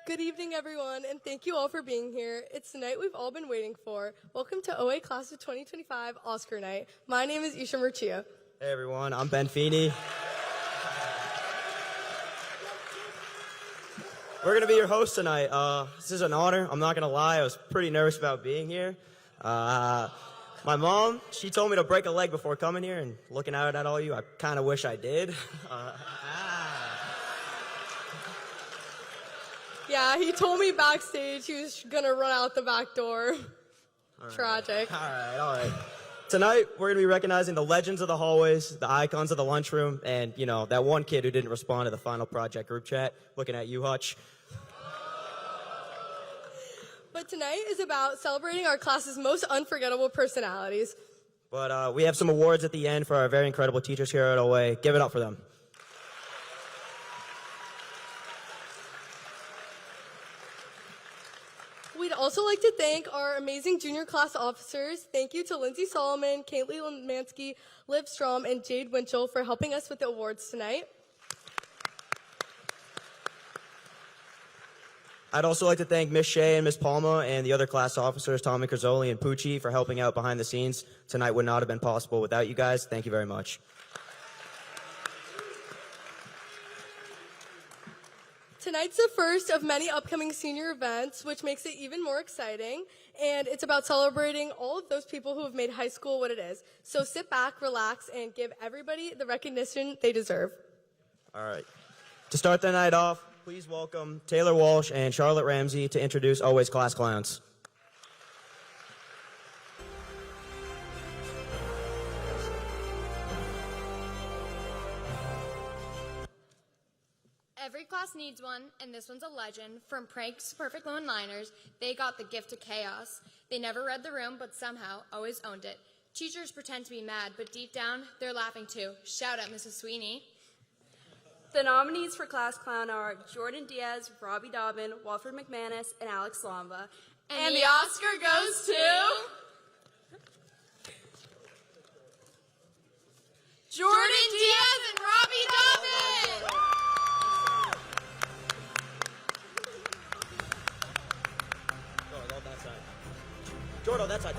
Good evening, everyone, and thank you all for being here. It's the night we've all been waiting for. Welcome to OA Class of 2025 Oscar Night. My name is Isha Murchia. Hey, everyone. I'm Ben Feeney. We're going to be your hosts tonight. This is an honor. I'm not going to lie. I was pretty nervous about being here. My mom, she told me to break a leg before coming here, and looking out at all you, I kind of wish I did. Yeah, he told me backstage he was gonna run out the back door. Tragic. All right. Tonight, we're going to be recognizing the legends of the hallways, the icons of the lunchroom, and, you know, that one kid who didn't respond to the final project group chat. Looking at you, Hutch. But tonight is about celebrating our class's most unforgettable personalities. But we have some awards at the end for our very incredible teachers here at OA. Give it up for them. We'd also like to thank our amazing junior class officers. Thank you to Lindsay Solomon, Kaylee Lemansky, Liv Strom, and Jade Winchell for helping us with the awards tonight. I'd also like to thank Miss Shea and Miss Palma and the other class officers, Tommy Crizzoli and Pucci, for helping out behind the scenes. Tonight would not have been possible without you guys. Thank you very much. Tonight's the first of many upcoming senior events, which makes it even more exciting. And it's about celebrating all of those people who have made high school what it is. So sit back, relax, and give everybody the recognition they deserve. All right. To start the night off, please welcome Taylor Walsh and Charlotte Ramsey to introduce Always Class Clowns. Every class needs one, and this one's a legend. From pranks to perfect one-liners, they got the gift of chaos. They never read the room, but somehow always owned it. Teachers pretend to be mad, but deep down, they're laughing too. Shout out Mrs. Sweeney. The nominees for Class Clown are Jordan Diaz, Robbie Dobbin, Walford McManus, and Alex Lamba. And the Oscar goes to Jordan Diaz and Robbie Dobbin! Jordan, that side.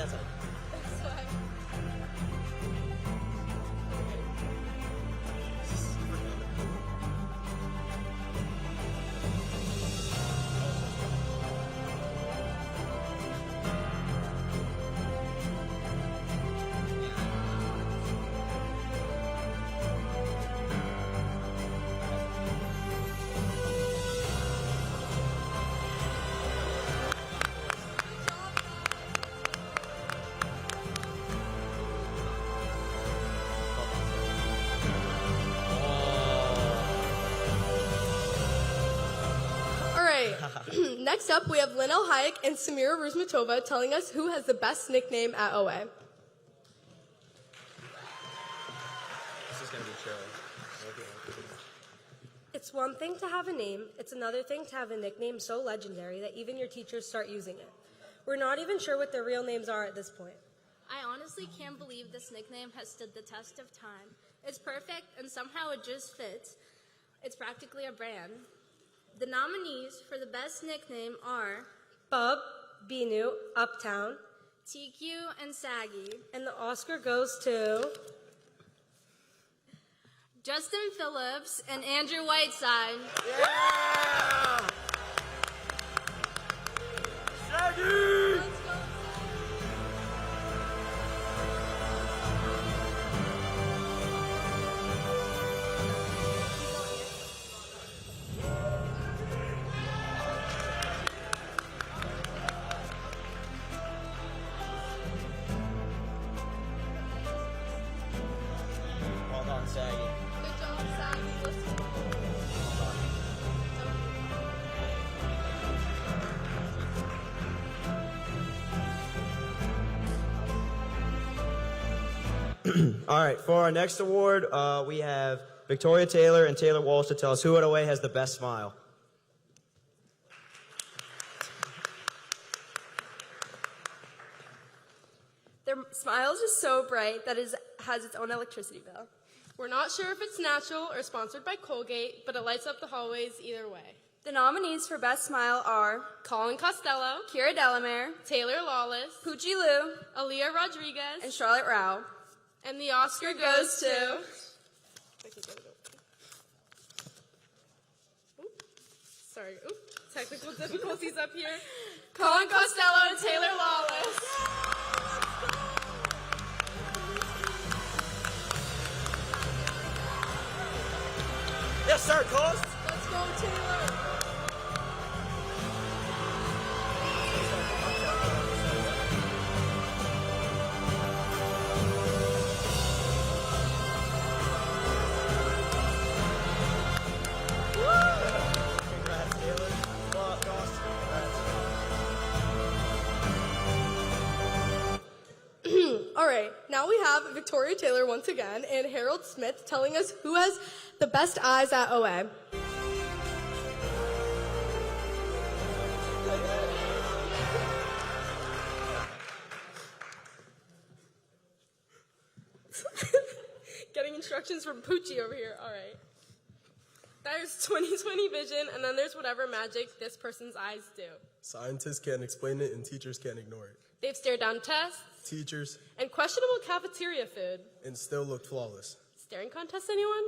Next up, we have Linnell Hayek and Samira Ruzmatova telling us who has the best nickname at OA. This is going to be chill. It's one thing to have a name, it's another thing to have a nickname so legendary that even your teachers start using it. We're not even sure what their real names are at this point. I honestly can't believe this nickname has stood the test of time. It's perfect, and somehow it just fits. It's practically a brand. The nominees for the best nickname are Bub, Binu, Uptown, TQ, and Saggy. and the Oscar goes to... Justin Phillips and Andrew Whiteside. Yeah! Shaggy! Hold on, Saggy. Good job, Saggy. All right, for our next award, we have Victoria Taylor and Taylor Walsh to tell us who at OA has the best smile. Their smile is just so bright that it has its own electricity bill. We're not sure if it's natural or sponsored by Colgate, but it lights up the hallways either way. The nominees for Best Smile are Colin Costello, Kira Delamere, Taylor Lawless, Poochie Lou, Aaliyah Rodriguez, and Charlotte Rao. and the Oscar goes to... Sorry, technical difficulties up here. Colin Costello and Taylor Lawless. Yes, sir, Cost. Let's go, Taylor. Congrats, Taylor. Well, Cost, congrats. All right, now we have Victoria Taylor once again and Harold Smith telling us who has the best eyes at OA. Getting instructions from Poochie over here. All right. There's 20/20 vision, and then there's whatever magic this person's eyes do. Scientists can't explain it and teachers can't ignore it. They've stared down tests Teachers and questionable cafeteria food. and still looked flawless. Staring contest, anyone?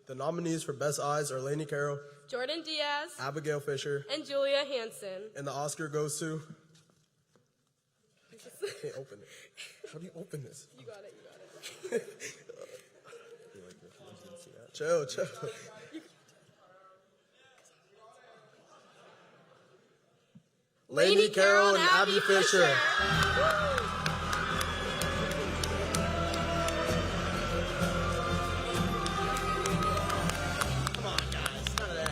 The nominees for Best Eyes are Lainey Carroll, Jordan Diaz Abigail Fisher, and Julia Hansen. and the Oscar goes to... I can't open it. How do you open this? You got it. Chill. Lainey Carroll and Abby Fisher. Come on, guys. None of that.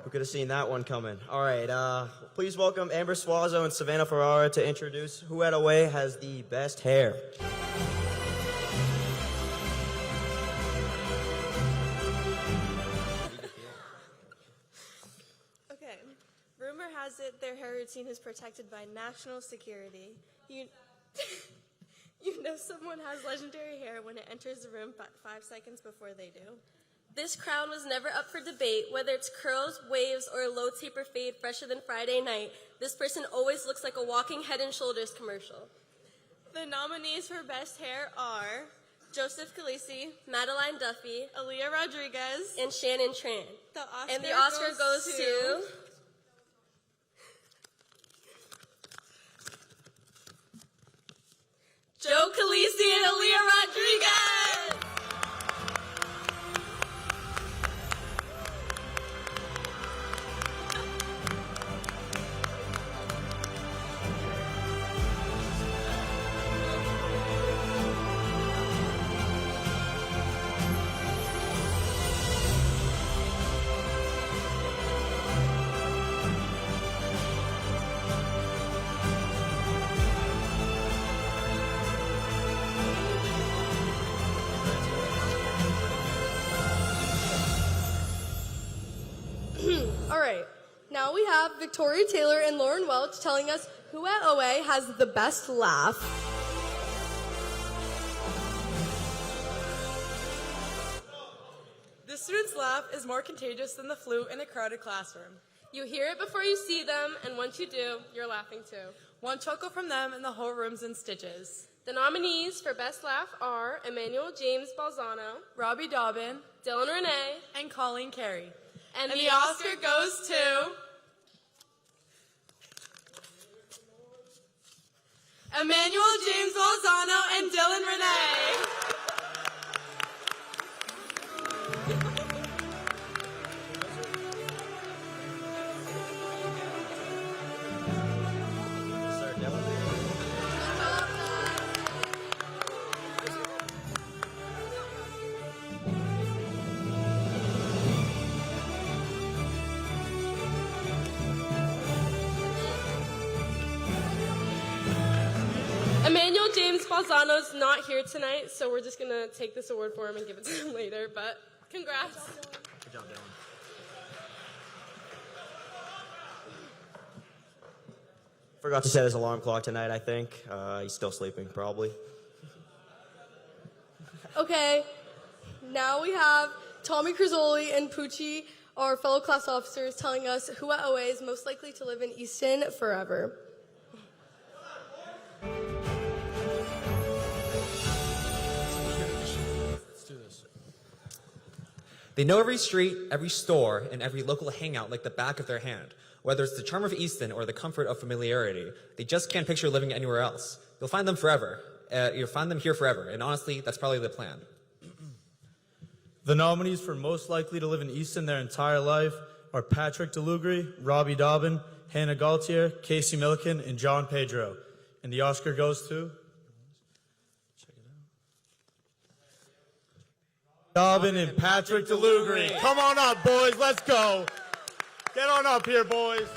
Who could have seen that one coming? All right, please welcome Amber Suazo and Savannah Ferrara to introduce who at OA has the best hair. Okay. Rumor has it their hair routine is protected by national security. You know someone has legendary hair when it enters the room 5 seconds before they do. This crown was never up for debate, whether it's curls, waves, or a low taper fade fresher than Friday night. This person always looks like a walking Head and Shoulders commercial. The nominees for best hair are Joseph Khaleesi, Madeline Duffy, Aaliyah Rodriguez, and Shannon Tran. and the Oscar goes to... Joe Khaleesi and Aaliyah Rodriguez. All right, now we have Victoria Taylor and Lauren Welch telling us who at OA has the best laugh. The students' laugh is more contagious than the flu in a crowded classroom. You hear it before you see them, and once you do, you're laughing too. One chuckle from them, and the whole room's in stitches. The nominees for Best Laugh are Emmanuel James Balzano, Robbie Dobbin, Dylan Renee, and Colleen Carey. And the Oscar goes to... Emmanuel James Balzano and Dylan Renee. Sir, definitely. Emmanuel James Balzano's not here tonight, so we're just going to take this award for him and give it to him later. But Congrats. Good job, Dylan. Forgot to set his alarm clock tonight, I think. He's still sleeping, probably. Okay, now we have Tommy Crizzoli and Poochie, our fellow class officers, telling us who at OA is most likely to live in Easton forever. Let's do this. They know every street, every store, and every local hangout like the back of their hand. Whether it's the charm of Easton or the comfort of familiarity, they just can't picture living anywhere else. You'll find them forever. You'll find them here forever, and honestly, that's probably the plan. The nominees for most likely to live in Easton their entire life are Patrick DeLugri, Robbie Dobbin, Hannah Galtier, Casey Milliken, and John Pedro. And the Oscar goes to Dobbin and Patrick DeLugri. Come on up, boys. Let's go. Get on up here, boys.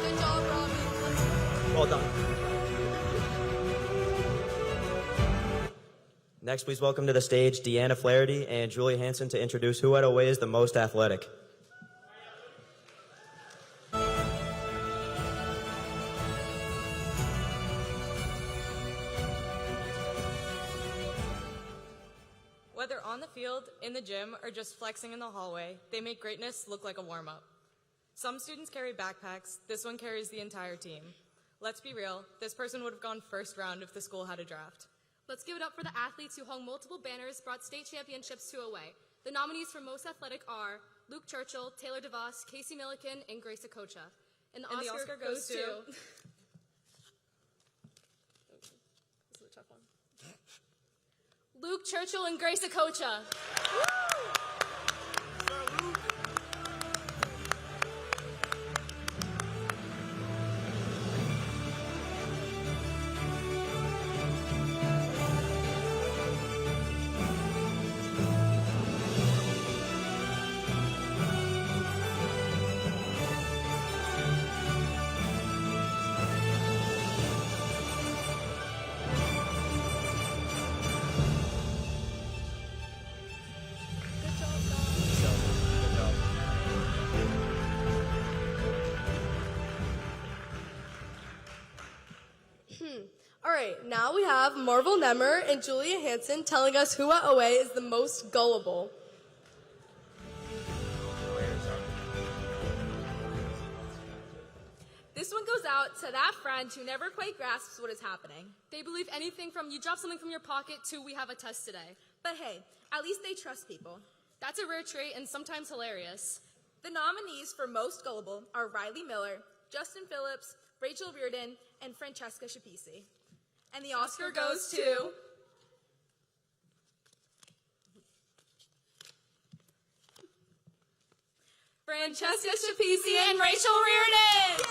Good job, Robbie. Well done. Next, please welcome to the stage Deanna Flaherty and Julia Hansen to introduce who at OA is the most athletic. Whether on the field, in the gym, or just flexing in the hallway, they make greatness look like a warm-up. Some students carry backpacks. This one carries the entire team. Let's be real, this person would have gone first round if the school had a draft. Let's give it up for the athletes who hung multiple banners, brought state championships to OA. The nominees for most athletic are Luke Churchill, Taylor DeVos, Casey Milliken, and Grace Akocha. And the Oscar goes to... This is a tough one. Luke Churchill and Grace Akocha. All right, now we have Marvel Nemmer and Julia Hansen telling us who at OA is the most gullible. This one goes out to that friend who never quite grasps what is happening. They believe anything from you drop something from your pocket to we have a test today. But hey, at least they trust people. That's a rare trait and sometimes hilarious. The nominees for most gullible are Riley Miller, Justin Phillips, Rachel Reardon, and Francesca Shapisi. And the Oscar goes to... Francesca Shapisi and Rachel Reardon!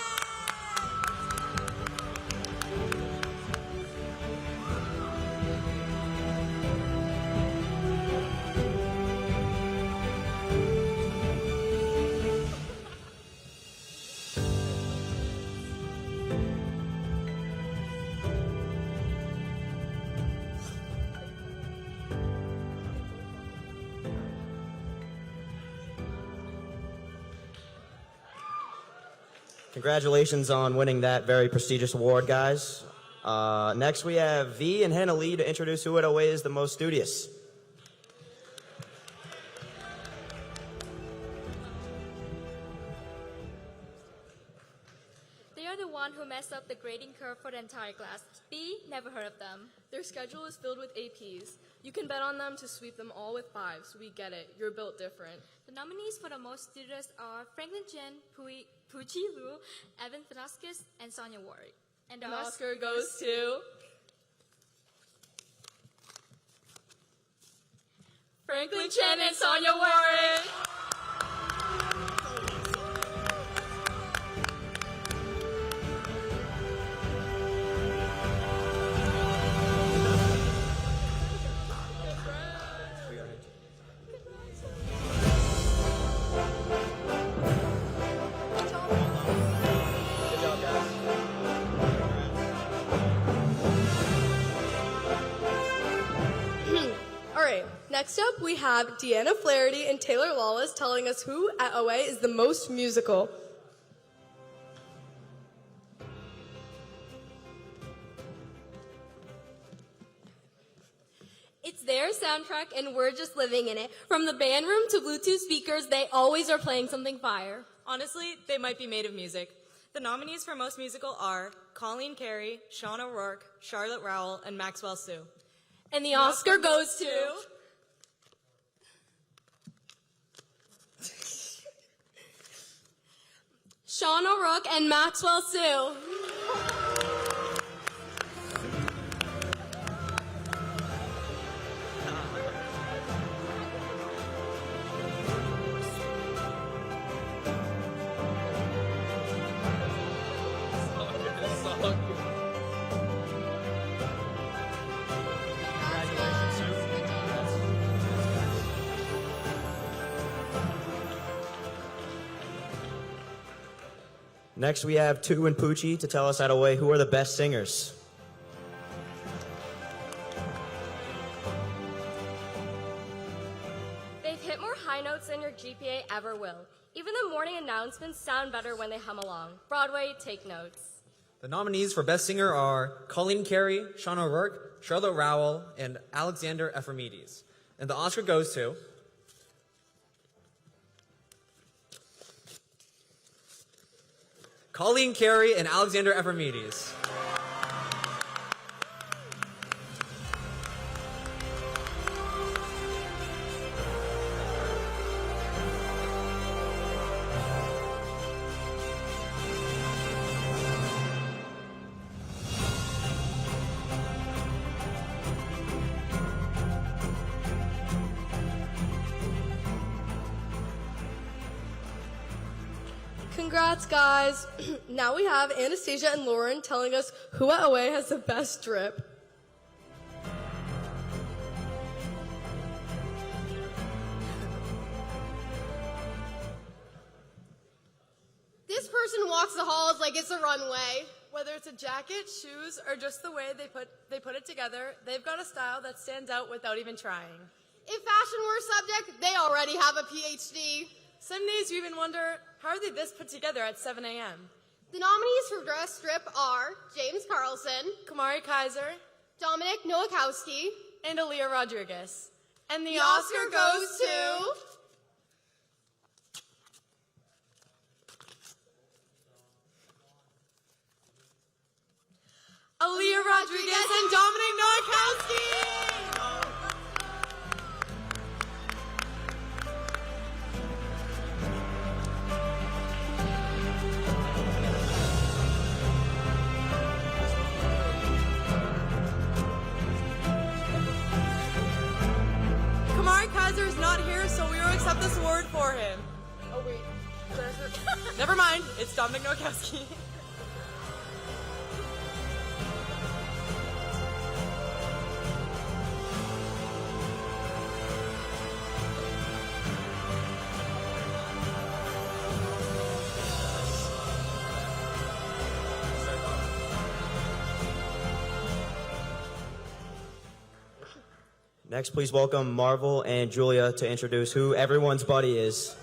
Congratulations on winning that very prestigious award, guys. Next, we have V and Hannah Lee to introduce who at OA is the most studious. They are the one who messed up the grading curve for the entire class. B, never heard of them. Their schedule is filled with APs. You can bet on them to sweep them all with 5s. We get it. You're built different. The nominees for the most studious are Franklin Chin, Puchi Lu, Evan Velasquez, and Sonia Warwick. And the Oscar goes to... Franklin Chen and Sonia Warren. All right, next up we have Deanna Flaherty and Taylor Lawless telling us who at OA is the most musical. It's their soundtrack and we're just living in it. From the band room to Bluetooth speakers, they always are playing something fire. Honestly, they might be made of music. The nominees for Most Musical are Colleen Carey, Sean O'Rourke, Charlotte Rowell, and Maxwell Sue. And the Oscar goes to... Sean O'Rourke and Maxwell Sue. Next, we have Tu and Poochie to tell us at OA who are the best singers. They've hit more high notes than your GPA ever will. Even the morning announcements sound better when they hum along. Broadway, take notes. The nominees for Best Singer are Colleen Carey, Sean O'Rourke, Charlotte Rowell, and Alexander Ephraimides. And the Oscar goes to... Colleen Carey and Alexander Ephraimides. Congrats, guys. Now we have Anastasia and Lauren telling us who at OA has the best drip. This person walks the halls like it's a runway. Whether it's a jacket, shoes, or just the way they put it together, they've got a style that stands out without even trying. If fashion were a subject, they already have a PhD. Some days you even wonder, how are they this put together at 7 a.m.? The nominees for Dress Strip are James Carlson, Kamari Kaiser, Dominic Nowakowski, and Aaliyah Rodriguez. And the Oscar goes to... Aaliyah Rodriguez and Dominic Nowakowski! Kamari Kaiser is not here, so we will accept this award for him. Oh, wait. Never mind, it's Dominic Nowakowski. Next, please welcome Marvel and Julia to introduce who everyone's buddy is.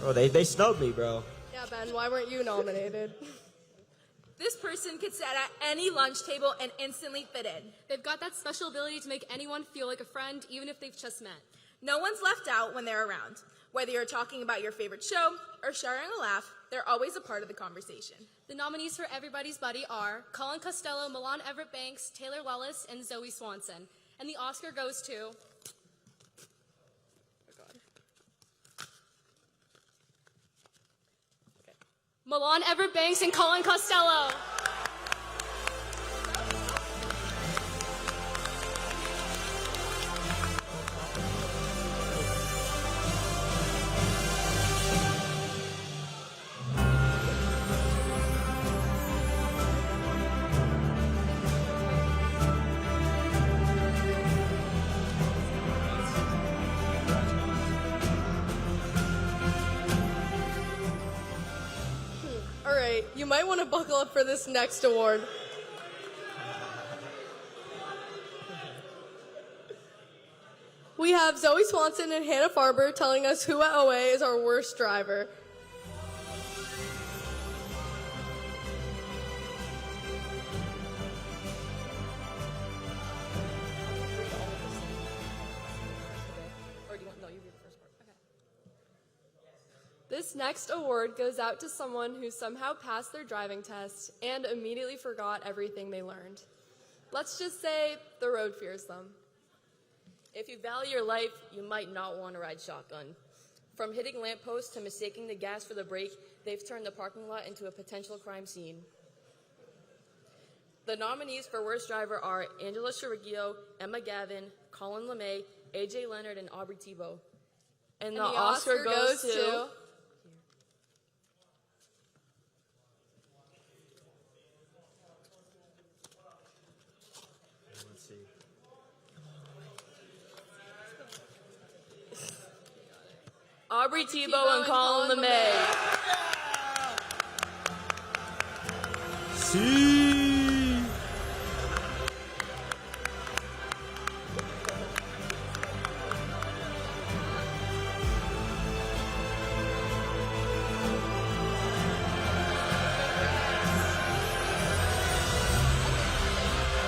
Bro, they snubbed me, bro. Yeah, Ben, why weren't you nominated? This person could sit at any lunch table and instantly fit in. They've got that special ability to make anyone feel like a friend, even if they've just met. No one's left out when they're around. Whether you're talking about your favorite show or sharing a laugh, they're always a part of the conversation. The nominees for Everybody's Buddy are Colin Costello, Milan Everett Banks, Taylor Lawless, and Zoe Swanson. And the Oscar goes to... Milan Everett Banks and Colin Costello. might want to buckle up for this next award. We have Zoe Swanson and Hannah Farber telling us who at OA is our worst driver. This next award goes out to someone who somehow passed their driving test and immediately forgot everything they learned. Let's just say the road fears them. If you value your life, you might not want to ride shotgun. From hitting lampposts to mistaking the gas for the brake, they've turned the parking lot into a potential crime scene. The nominees for worst driver are Angela Chiricchio, Emma Gavin, Colin LeMay, AJ Leonard, and Aubrey Tebow. And the Oscar goes to... Aubrey Tebow and Colin LeMay. See.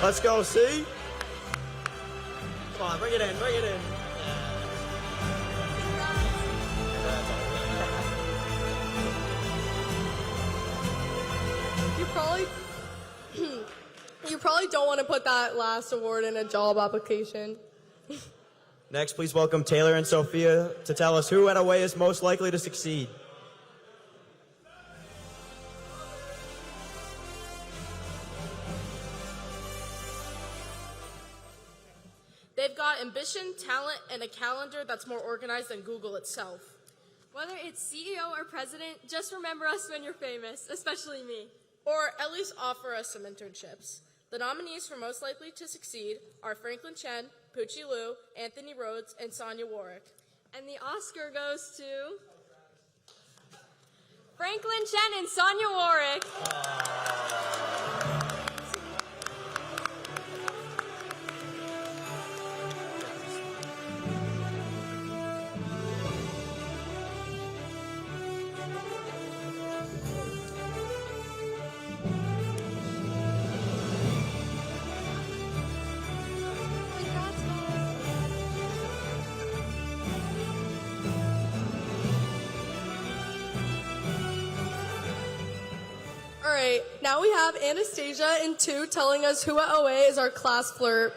Let's go, see? Come on, bring it in, bring it in. You probably don't want to put that last award in a job application. Next, please welcome Taylor and Sophia to tell us who at OA is most likely to succeed. They've got ambition, talent, and a calendar that's more organized than Google itself. Whether it's CEO or president, just remember us when you're famous, especially me. Or at least offer us some internships. The nominees for most likely to succeed are Franklin Chen, Poochie Liu, Anthony Rhodes, and Sonia Warwick. And the Oscar goes to Franklin Chen and Sonia Warwick. All right, now we have Anastasia in 2 telling us who at OA is our class flirt.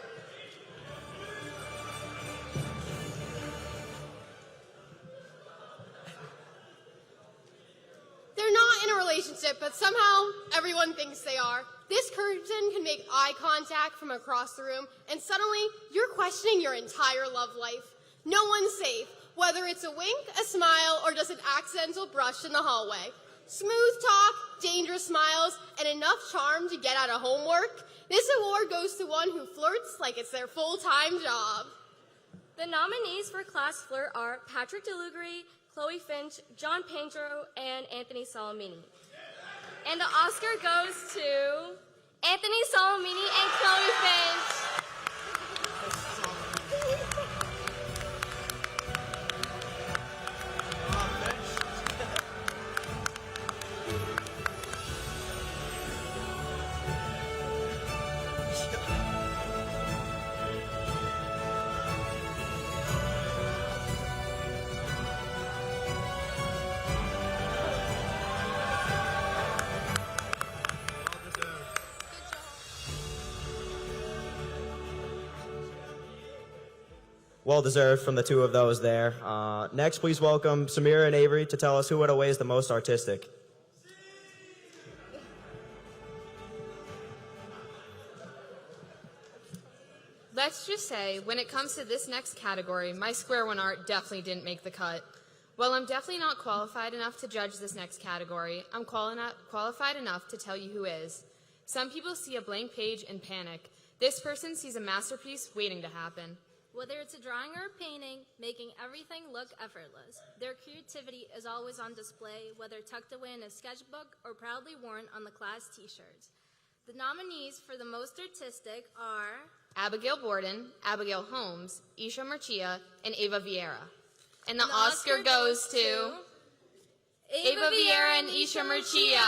They're not in a relationship, but somehow everyone thinks they are. This person can make eye contact from across the room, and suddenly you're questioning your entire love life. No one's safe, whether it's a wink, a smile, or just an accidental brush in the hallway. Smooth talk, dangerous smiles, and enough charm to get out of homework. This award goes to one who flirts like it's their full-time job. The nominees for Class Flirt are Patrick DeLugri, Chloe Finch, John Pedro, and Anthony Salamini. And the Oscar goes to Anthony Salamini and Chloe Finch. Well deserved from the 2 of those there. Next, please welcome Samira and Avery to tell us who at OA is the most artistic. Let's just say, when it comes to this next category, my square one art definitely didn't make the cut. While I'm definitely not qualified enough to judge this next category, I'm qualified enough to tell you who is. Some people see a blank page and panic. This person sees a masterpiece waiting to happen. Whether it's a drawing or a painting, making everything look effortless. Their creativity is always on display, whether tucked away in a sketchbook or proudly worn on the class t-shirts. The nominees for the most artistic are Abigail Borden, Abigail Holmes, Isha Murcia, and Ava Vieira. And the Oscar goes to Ava Vieira and Isha Murcia.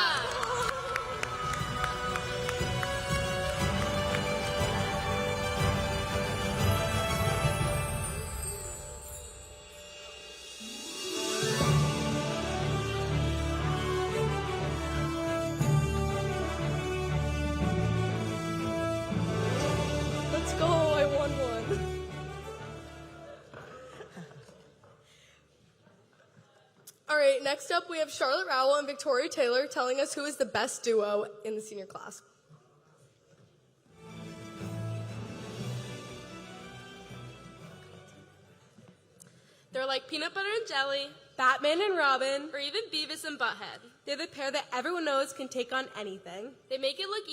Let's go, I won one. All right, next up we have Charlotte Rowell and Victoria Taylor telling us who is the best duo in the senior class. They're like peanut butter and jelly, Batman and Robin. or even Beavis and Butthead. They're the pair that everyone knows can take on anything. They make it look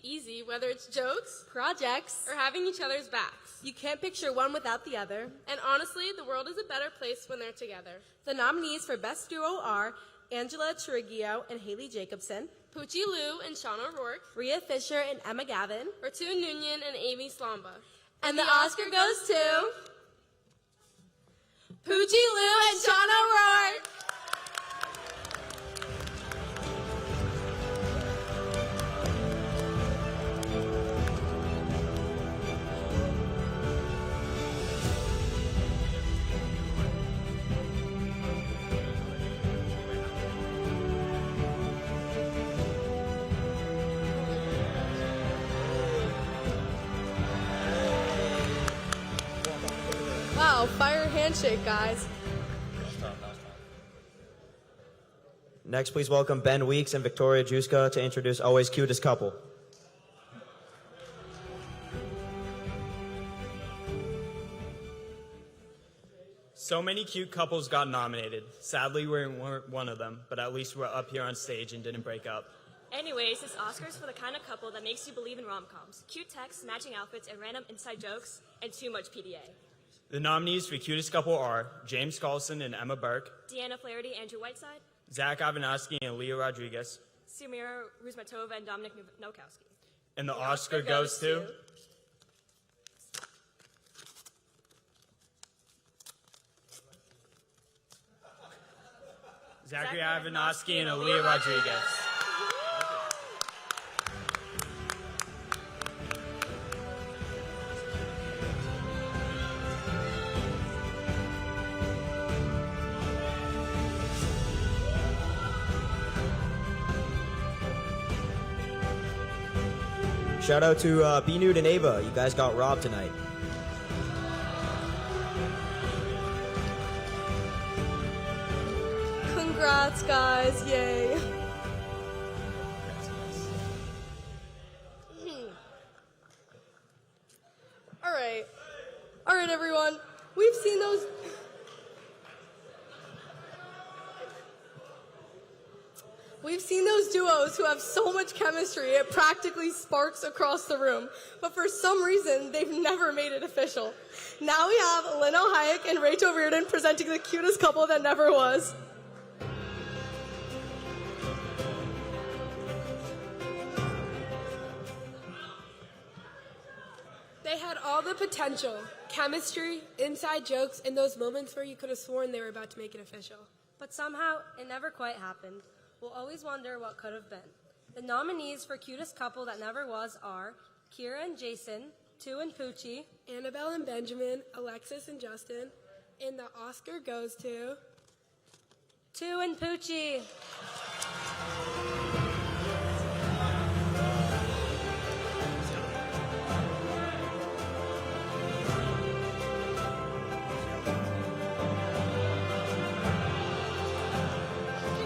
easy, whether it's jokes Projects. or having each other's backs. You can't picture one without the other. And honestly, the world is a better place when they're together. The nominees for Best Duo are Angela Trigio and Haley Jacobson, Poochie Lou and Sean O'Rourke, Rhea Fisher and Emma Gavin, Ratu Nunyan and Amy Slamba. and the Oscar goes to Poochie Lou and Sean O'Rourke. Wow, fire handshake, guys. Next, please welcome Ben Weeks and Victoria Juska to introduce Always Cutest Couple. So many cute couples got nominated. Sadly, we weren't one of them, but at least we're up here on stage and didn't break up. Anyways, this Oscar's for the kind of couple that makes you believe in rom-coms. Cute texts, matching outfits, and random inside jokes, and too much PDA. The nominees for cutest couple are James Carlson and Emma Burke, Deanna Flaherty, Andrew Whiteside, Zach Ivanovsky and Leo Rodriguez, Sumira Ruzmatova, and Dominic Nokowski. and the Oscar goes to Zachary Ivanovsky and Aaliyah Rodriguez. Shout out to B Nude and Ava. You guys got robbed tonight. Congrats, guys. Yay. All right. All right, everyone. We've seen those. We've seen those duos who have so much chemistry, it practically sparks across the room. But for some reason, they've never made it official. Now we have Lynn Hayek and Rachel Reardon presenting the cutest couple that never was. They had all the potential, chemistry, inside jokes, and those moments where you could have sworn they were about to make it official. But somehow, it never quite happened. We'll always wonder what could have been. The nominees for Cutest Couple That Never Was are Kira and Jason, Tu and Poochie, Annabelle and Benjamin, Alexis and Justin, and the Oscar goes to Tu and Poochie.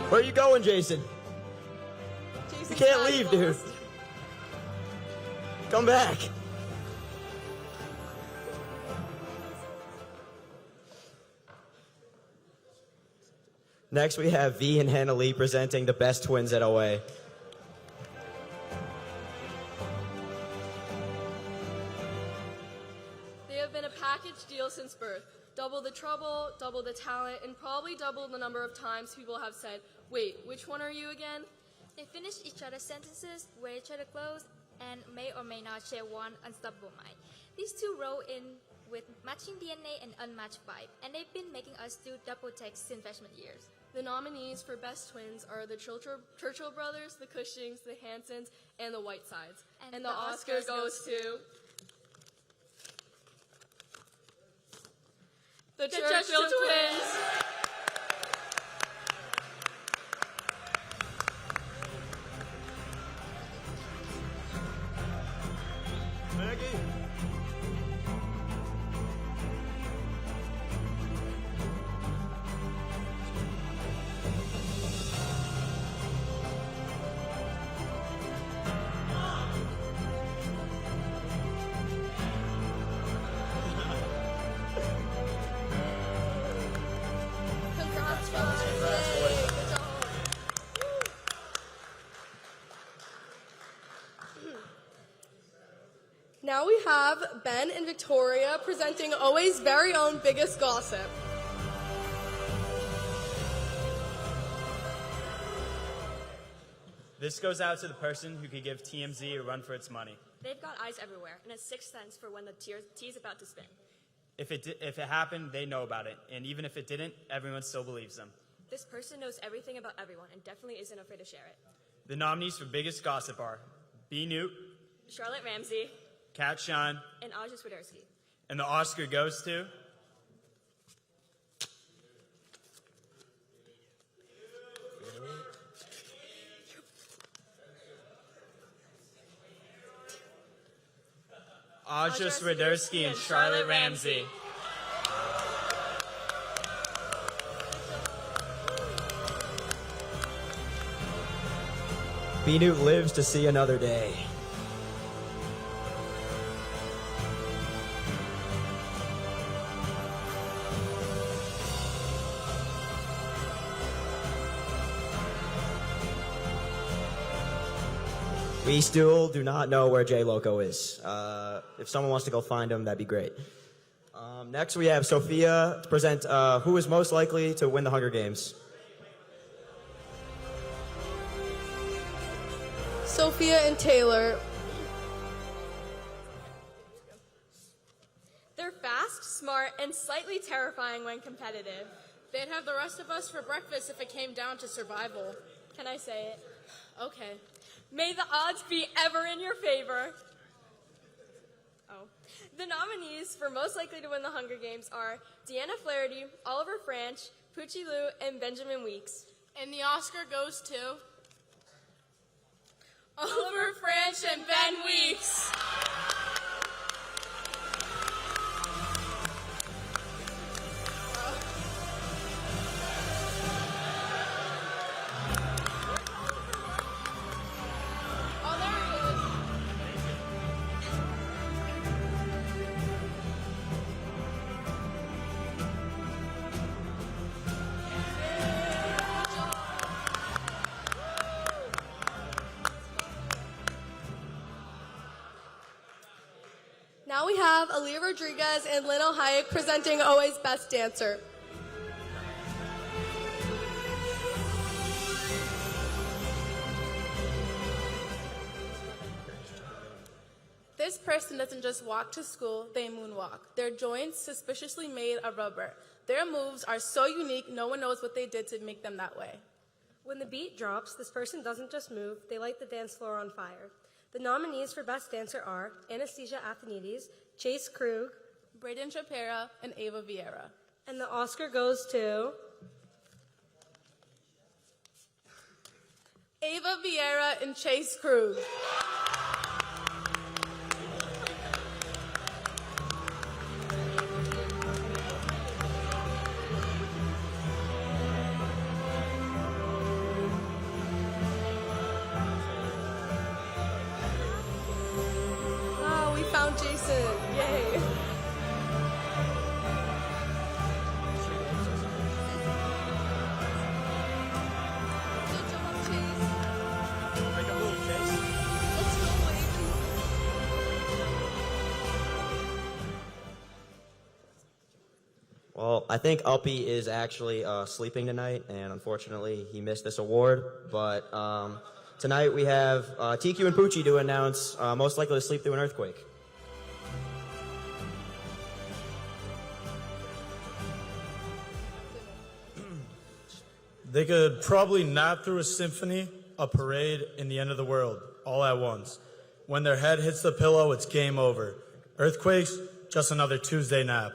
Where are you going, Jason? You can't leave, dude. Come back. Next, we have V and Hannah Lee presenting the best twins at OA. They have been a package deal since birth. Double the trouble, double the talent, and probably double the number of times people have said, "Wait, which one are you again?" They finish each other's sentences, wear each other clothes, and may or may not share one unstoppable mind. These two roll in with matching DNA and unmatched vibe, and they've been making us do double takes since freshman years. The nominees for Best Twins are the Churchill brothers, the Cushings, the Hansons, and the Whitesides. And the Oscar goes to the Churchill twins. Maggie. Congrats, guys. Yay, good job. Now we have Ben and Victoria presenting OA's very own Biggest Gossip. This goes out to the person who could give TMZ a run for its money. They've got eyes everywhere and a sixth sense for when the tea's about to spin. If it happened, they know about it. And even if it didn't, everyone still believes them. This person knows everything about everyone and definitely isn't afraid to share it. The nominees for Biggest Gossip are B. Newt, Charlotte Ramsey, Kat Sean, and Aja Swiderski. and the Oscar goes to Aja Swiderski and Charlotte Ramsey. B. Newt lives to see another day. We still do not know where J Loco is. If someone wants to go find him, that'd be great. Next, we have Sophia to present who is most likely to win the Hunger Games. Sophia and Taylor. They're fast, smart, and slightly terrifying when competitive. They'd have the rest of us for breakfast if it came down to survival. Can I say it? Okay. May the odds be ever in your favor. Oh. The nominees for most likely to win the Hunger Games are Deanna Flaherty, Oliver Franch, Poochie Lou, and Benjamin Weeks. And the Oscar goes to Oliver Franch and Ben Weeks. Now we have Aaliyah Rodriguez and Lynn Hayek presenting OA's Best Dancer. This person doesn't just walk to school, they moonwalk. Their joints suspiciously made of rubber. Their moves are so unique, no one knows what they did to make them that way. When the beat drops, this person doesn't just move, they light the dance floor on fire. The nominees for Best Dancer are Anastasia Athenides, Chase Krug, Braden Shapira, and Ava Vieira. And the Oscar goes to Ava Vieira and Chase Krug. Jason. Yay. Well, I think Uppy is actually sleeping tonight, and unfortunately he missed this award. But tonight we have TQ and Poochie to announce most likely to sleep through an earthquake. They could probably nap through a symphony, a parade, and the end of the world, all at once. When their head hits the pillow, it's game over. Earthquakes, just another Tuesday nap.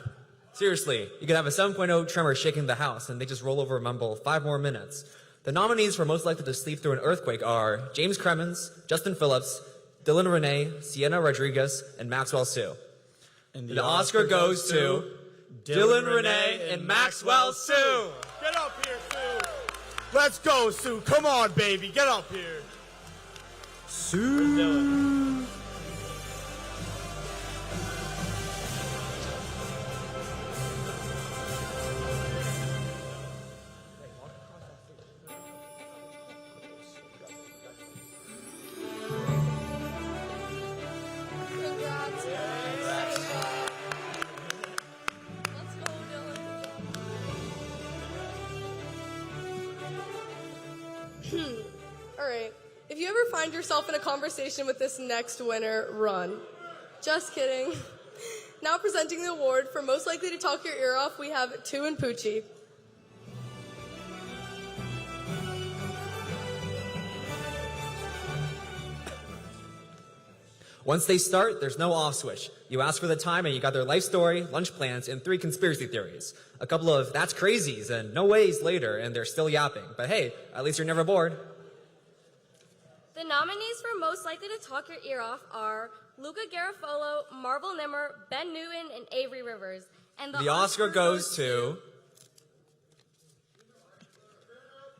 Seriously, you could have a 7.0 tremor shaking the house, and they just roll over and mumble 5 more minutes. The nominees for most likely to sleep through an earthquake are James Cremens, Justin Phillips, Dylan Renee, Sienna Rodriguez, and Maxwell Sue. And the Oscar goes to Dylan Renee and Maxwell Sue. Get up here, Sue. Let's go, Sue. Come on, baby. Get up here. Sue. All right. If you ever find yourself in a conversation with this next winner, run. Just kidding. Now presenting the award for most likely to talk your ear off, we have Tu and Poochie. Once they start, there's no off switch. You ask for the time and you got their life story, lunch plans, and 3 conspiracy theories. A couple of that's crazies and no ways later, and they're still yapping. But hey, at least you're never bored. The nominees for most likely to talk your ear off are Luca Garofalo, Marvel Nimmer, Ben Newton, and Avery Rivers. And the Oscar goes to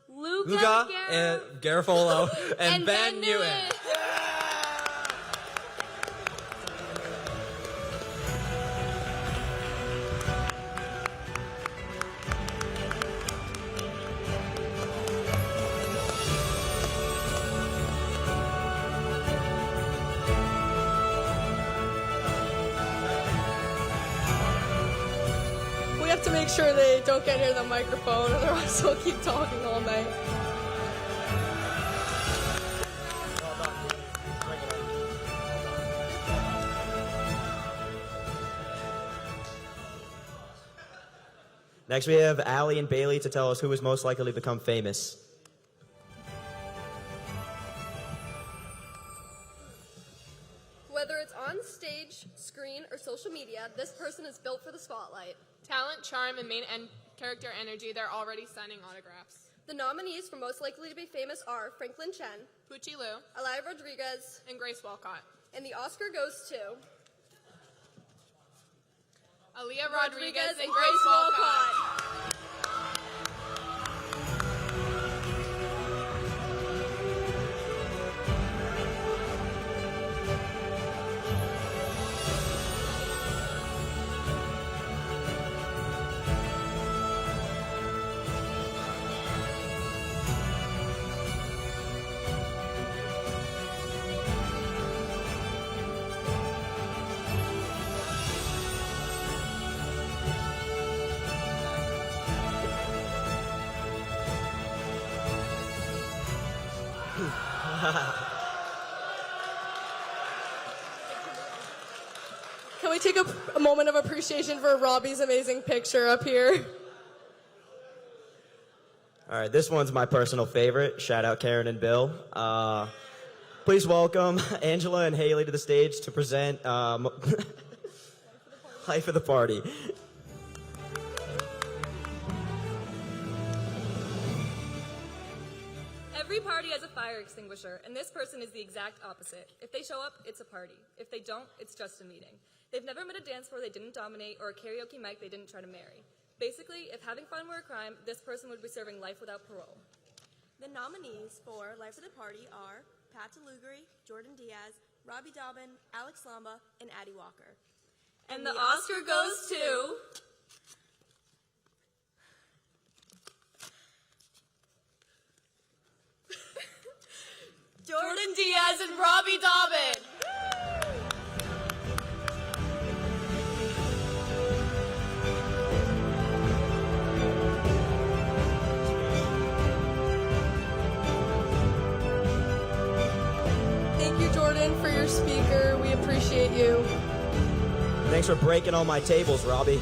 Luca Garofalo and Ben Newton. To make sure they don't get near the microphone, otherwise they'll keep talking all night. Next we have Allie and Bailey to tell us who is most likely to become famous. Whether it's on stage, screen, or social media, this person is built for the spotlight. Talent, charm, and main character energy, they're already signing autographs. The nominees for most likely to be famous are Franklin Chen, Poochie Liu, Elia Rodriguez, and Grace Walcott. And the Oscar goes to Elia Rodriguez and Grace Walcott. Can we take a moment of appreciation for Robbie's amazing picture up here? All right, this one's my personal favorite. Shout out Karen and Bill. Please welcome Angela and Haley to the stage to present Life of the Party. Every party has a fire extinguisher, and this person is the exact opposite. If they show up, it's a party. If they don't, it's just a meeting. They've never met a dance floor they didn't dominate or a karaoke mic they didn't try to marry. Basically, if having fun were a crime, this person would be serving life without parole. The nominees for Life of the Party are Pat DeLugri, Jordan Diaz, Robbie Dobbin, Alex Lamba, and Addie Walker. And the Oscar goes to Jordan Diaz and Robbie Dobbin. speaker. We appreciate you. Thanks for breaking all my tables, Robbie.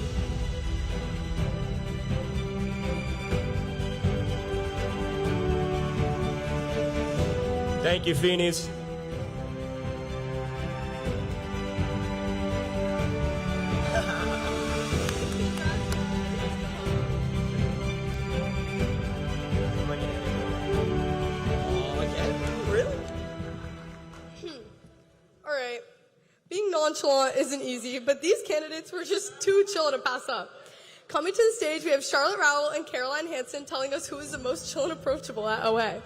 Thank you, Feenies. All right. Being nonchalant isn't easy, but these candidates were just too chill to pass up. Coming to the stage, we have Charlotte Rowell and Caroline Hansen telling us who is the most chill and approachable at OA.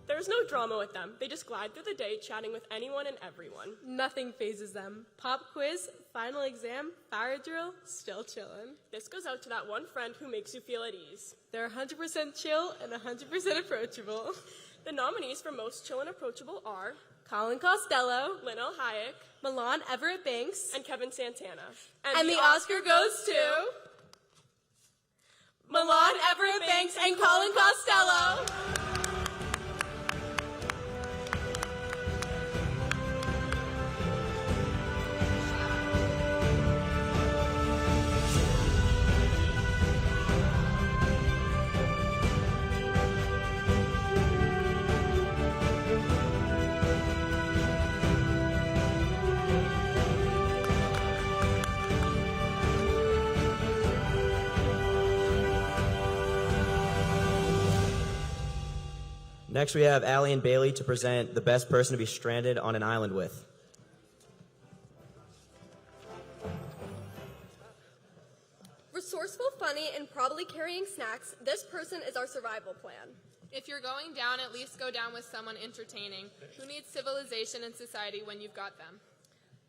There's no drama with them. They just glide through the day chatting with anyone and everyone. Nothing phases them. Pop quiz, final exam, fire drill, still chillin'. This goes out to that one friend who makes you feel at ease. They're 100% chill and 100% approachable. The nominees for most chill and approachable are Colin Costello, Linnell Hayek, Milan Everett Banks, and Kevin Santana. And the Oscar goes to Milan Everett Banks and Colin Costello. Next, we have Allie and Bailey to present the best person to be stranded on an island with. Resourceful, funny, and probably carrying snacks, this person is our survival plan. If you're going down, at least go down with someone entertaining. Who needs civilization and society when you've got them?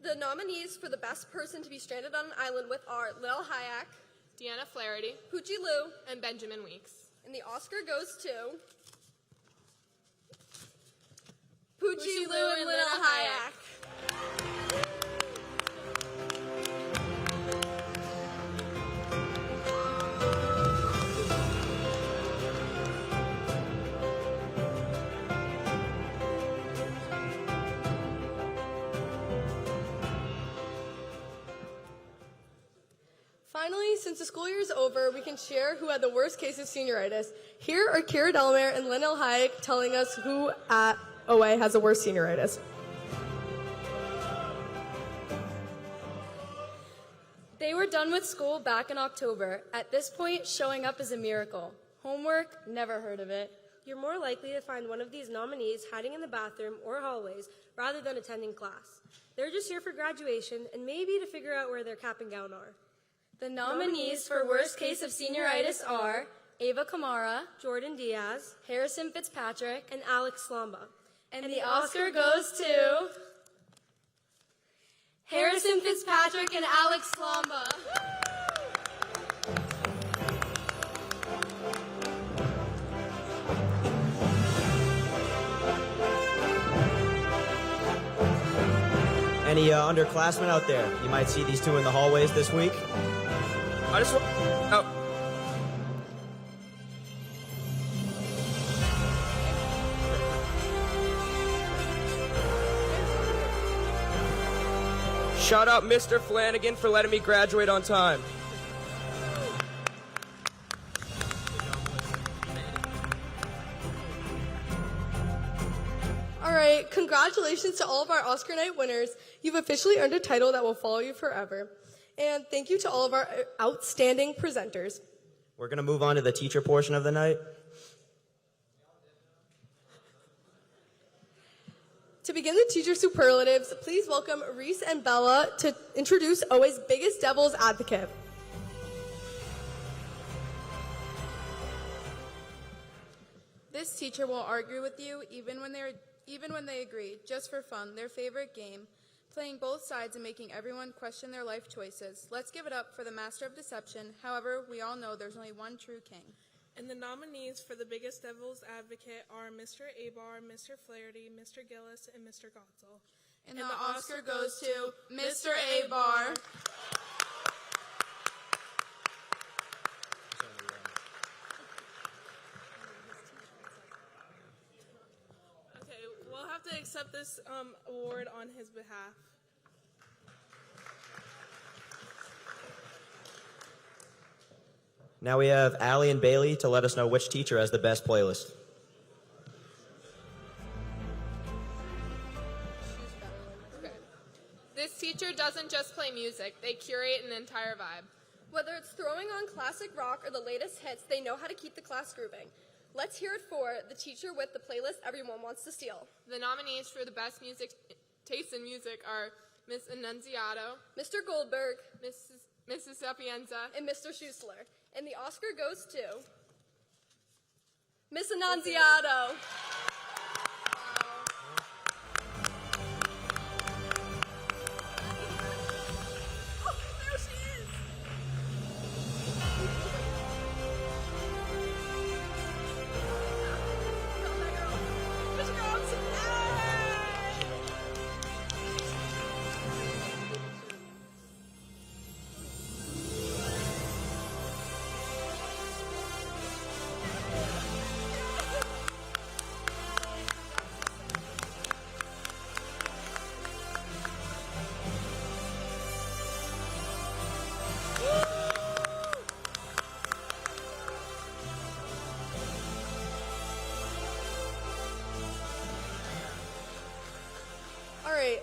The nominees for the best person to be stranded on an island with are Linnell Hayek, Deanna Flaherty, Poochie Lou, and Benjamin Weeks. and the Oscar goes to Poochie Lou and Linnell Hayek. Finally, since the school year is over, we can share who had the worst case of senioritis. Here are Kira Delamere and Linnell Hayek telling us who at OA has the worst senioritis. They were done with school back in October. At this point, showing up is a miracle. Homework, never heard of it. You're more likely to find one of these nominees hiding in the bathroom or hallways rather than attending class. They're just here for graduation and maybe to figure out where their cap and gown are. The nominees for worst case of senioritis are Ava Kamara, Jordan Diaz, Harrison Fitzpatrick, and Alex Slamba. and the Oscar goes to Harrison Fitzpatrick and Alex Slamba. Any underclassmen out there? You might see these two in the hallways this week. I just want. Oh. Shout out Mr. Flanagan for letting me graduate on time. All right, congratulations to all of our Oscar night winners. You've officially earned a title that will follow you forever. And thank you to all of our outstanding presenters. We're going to move on to the teacher portion of the night. To begin the teacher superlatives, please welcome Reese and Bella to introduce OA's biggest devil's advocate. This teacher will argue with you even when they agree, just for fun, their favorite game, playing both sides and making everyone question their life choices. Let's give it up for the master of deception. However, we all know there's only one true king. And the nominees for the biggest devil's advocate are Mr. Abar, Mr. Flaherty, Mr. Gillis, and Mr. Gotzel. And the Oscar goes to Mr. Abar. accept this award on his behalf. Now we have Allie and Bailey to let us know which teacher has the best playlist. This teacher doesn't just play music, they curate an entire vibe. Whether it's throwing on classic rock or the latest hits, they know how to keep the class grooving. Let's hear it for the teacher with the playlist everyone wants to steal. The nominees for the best taste in music are Miss Annunziato, Mr. Goldberg, Mrs. Sapienza, and Mr. Schussler. And the Oscar goes to Miss Annunziato.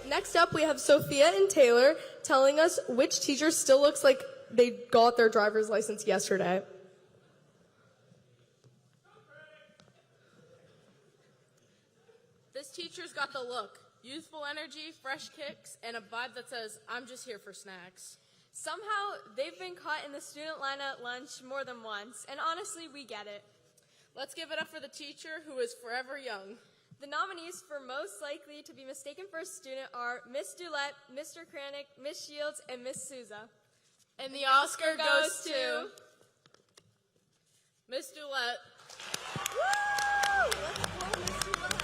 Next up, we have Sophia and Taylor telling us which teacher still looks like they got their driver's license yesterday. This teacher's got the look, youthful energy, fresh kicks, and a vibe that says, I'm just here for snacks. Somehow, they've been caught in the student line at lunch more than once, and honestly, we get it. Let's give it up for the teacher who is forever young. The nominees for most likely to be mistaken for a student are Miss Dulett, Mr. Kranick, Miss Shields, and Miss Souza. And the Oscar goes to Miss Dulett. Woo! Let's blow Miss Dulett.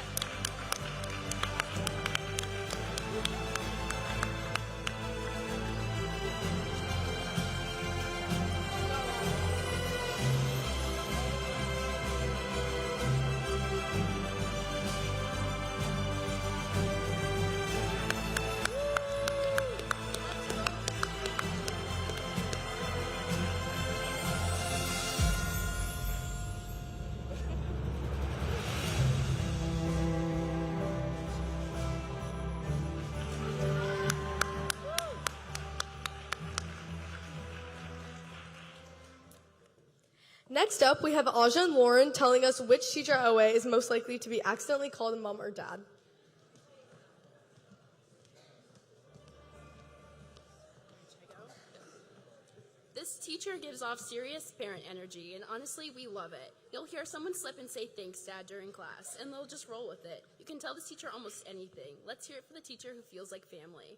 Next up, we have Aja and Lauren telling us which teacher at OA is most likely to be accidentally called mom or dad. This teacher gives off serious parent energy, and honestly, we love it. You'll hear someone slip and say thanks, Dad, during class, and they'll just roll with it. You can tell this teacher almost anything. Let's hear it for the teacher who feels like family.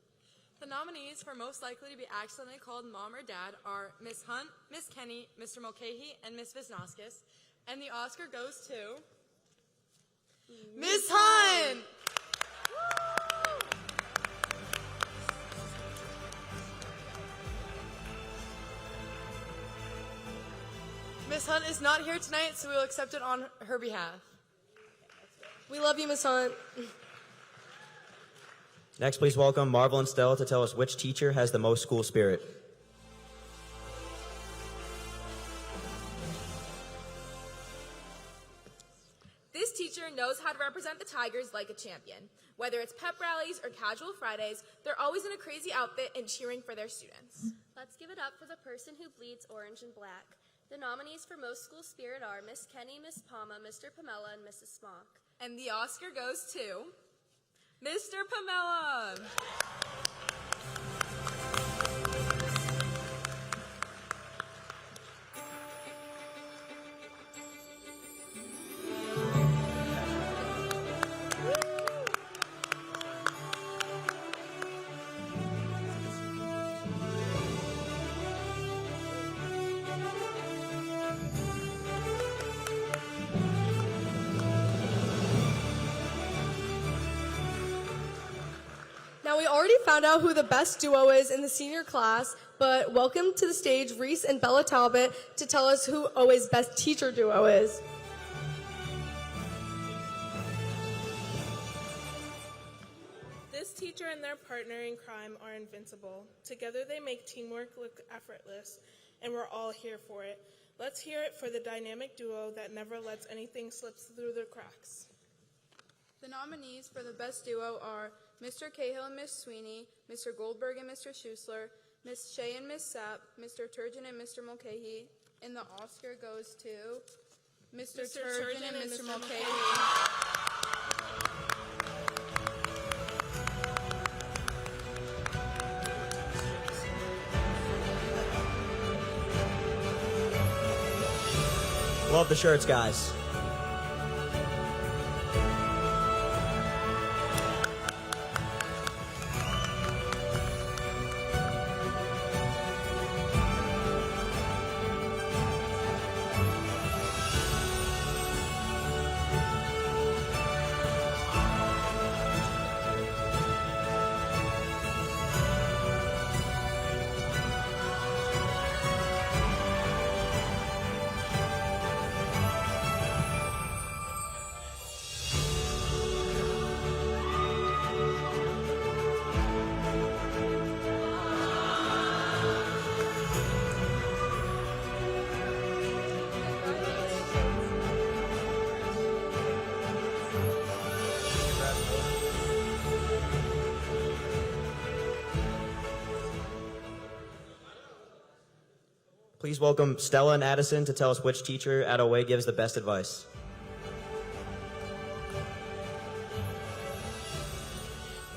The nominees for most likely to be accidentally called mom or dad are Miss Hunt, Miss Kenny, Mr. Mulcahy, and Miss Visnoskis. And the Oscar goes to Miss Hunt! Miss Hunt is not here tonight, so we will accept it on her behalf. We love you, Miss Hunt. Next, please welcome Marvel and Stella to tell us which teacher has the most school spirit. This teacher knows how to represent the Tigers like a champion. Whether it's pep rallies or casual Fridays, they're always in a crazy outfit and cheering for their students. Let's give it up for the person who bleeds orange and black. The nominees for most school spirit are Miss Kenny, Miss Palma, Mr. Pamela, and Mrs. Smock. And the Oscar goes to Mr. Pamela. Now, we already found out who the best duo is in the senior class, but welcome to the stage Reese and Bella Talbot to tell us who OA's best teacher duo is. and their partner in crime are invincible. Together they make teamwork look effortless, and we're all here for it. Let's hear it for the dynamic duo that never lets anything slip through the cracks. The nominees for the best duo are Mr. Cahill and Miss Sweeney, Mr. Goldberg and Mr. Schusler, Miss Shea and Miss Sapp, Mr. Turgeon and Mr. Mulcahy, and the Oscar goes to Mr. Turgeon and Mr. Mulcahy. Love the shirts, guys. Please welcome Stella and Addison to tell us which teacher at OA gives the best advice.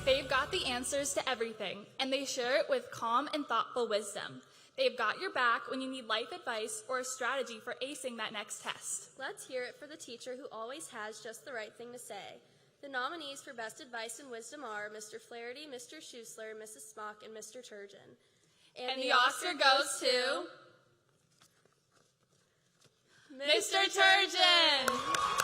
They've got the answers to everything, and they share it with calm and thoughtful wisdom. They've got your back when you need life advice or a strategy for acing that next test. Let's hear it for the teacher who always has just the right thing to say. The nominees for best advice and wisdom are Mr. Flaherty, Mr. Schusler, Mrs. Smock, and Mr. Turgeon. And the Oscar goes to Mr. Turgeon!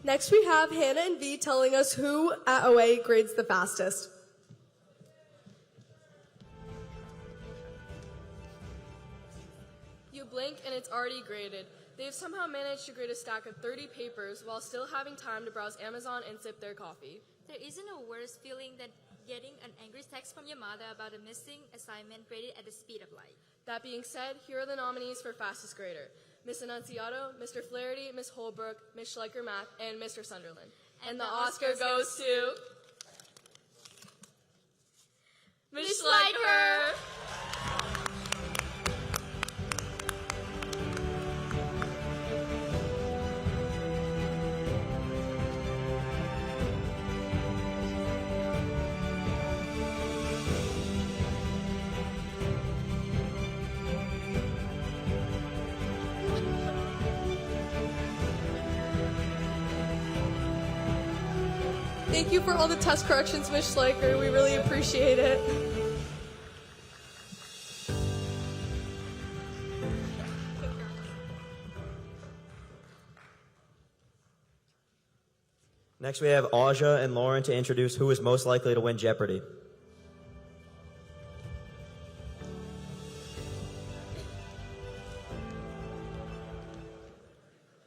Next, we have Hannah and V telling us who at OA grades the fastest. You blink and it's already graded. They've somehow managed to grade a stack of 30 papers while still having time to browse Amazon and sip their coffee. There isn't a worse feeling than getting an angry text from your mother about a missing assignment graded at the speed of light. That being said, here are the nominees for fastest grader. Miss Annunziato, Mr. Flaherty, Miss Holbrook, Miss Schleicher Math, and Mr. Sunderland. And the Oscar goes to Miss Schleicher! Thank you for all the test corrections, Ms. Schleicher. We really appreciate it. Next, we have Aja and Lauren to introduce who is most likely to win Jeopardy.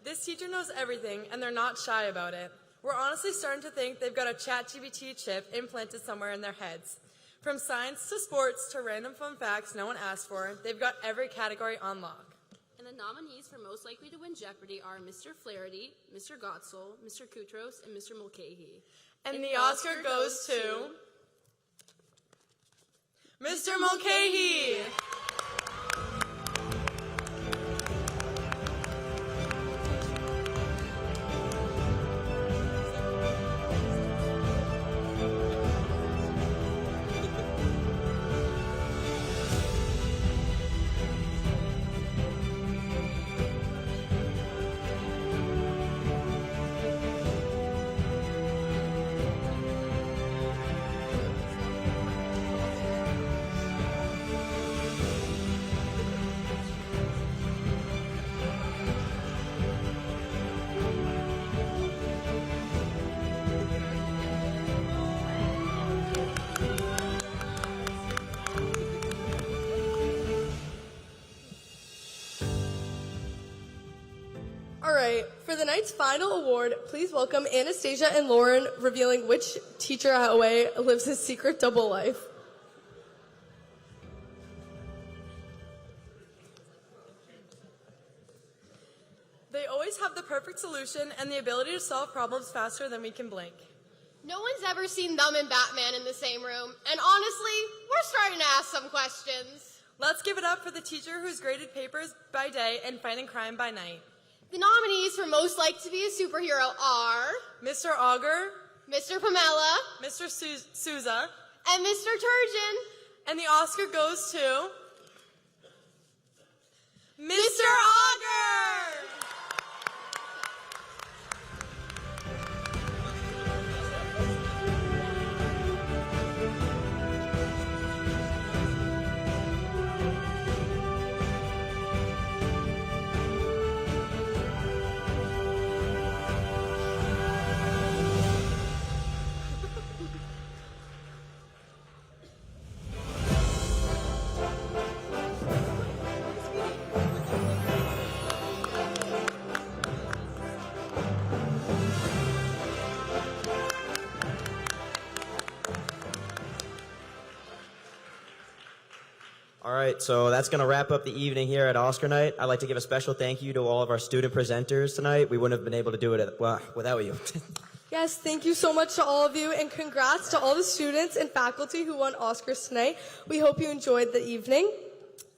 This teacher knows everything, and they're not shy about it. We're honestly starting to think they've got a ChatGPT chip implanted somewhere in their heads. From science to sports to random fun facts no one asked for, they've got every category on lock. And the nominees for most likely to win Jeopardy are Mr. Flaherty, Mr. Gottsel, Mr. Koutros, and Mr. Mulcahy. And the Oscar goes to Mr. Mulcahy! For the night's final award, please welcome Anastasia and Lauren revealing which teacher at OA lives his secret double life. They always have the perfect solution and the ability to solve problems faster than we can blink. No one's ever seen them and Batman in the same room, and honestly, we're starting to ask some questions. Let's give it up for the teacher who's graded papers by day and fighting crime by night. The nominees for most likely to be a superhero are Mr. Auger, Mr. Pamela, Mr. Souza, and Mr. Turgeon. And the Oscar goes to Mr. Auger! All right, so that's going to wrap up the evening here at Oscar Night. I'd like to give a special thank you to all of our student presenters tonight. We wouldn't have been able to do it without you. Yes, thank you so much to all of you, and congrats to all the students and faculty who won Oscars tonight. We hope you enjoyed the evening.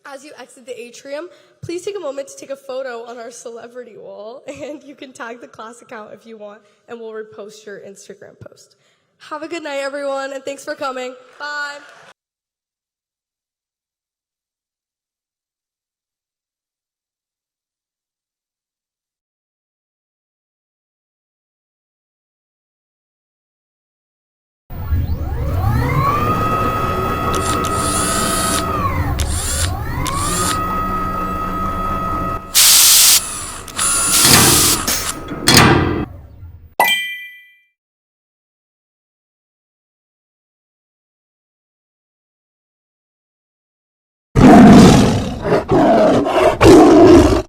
As you exit the atrium, please take a moment to take a photo on our celebrity wall, and you can tag the class account if you want, and we'll repost your Instagram post. Have a good night, everyone, and thanks for coming. Bye.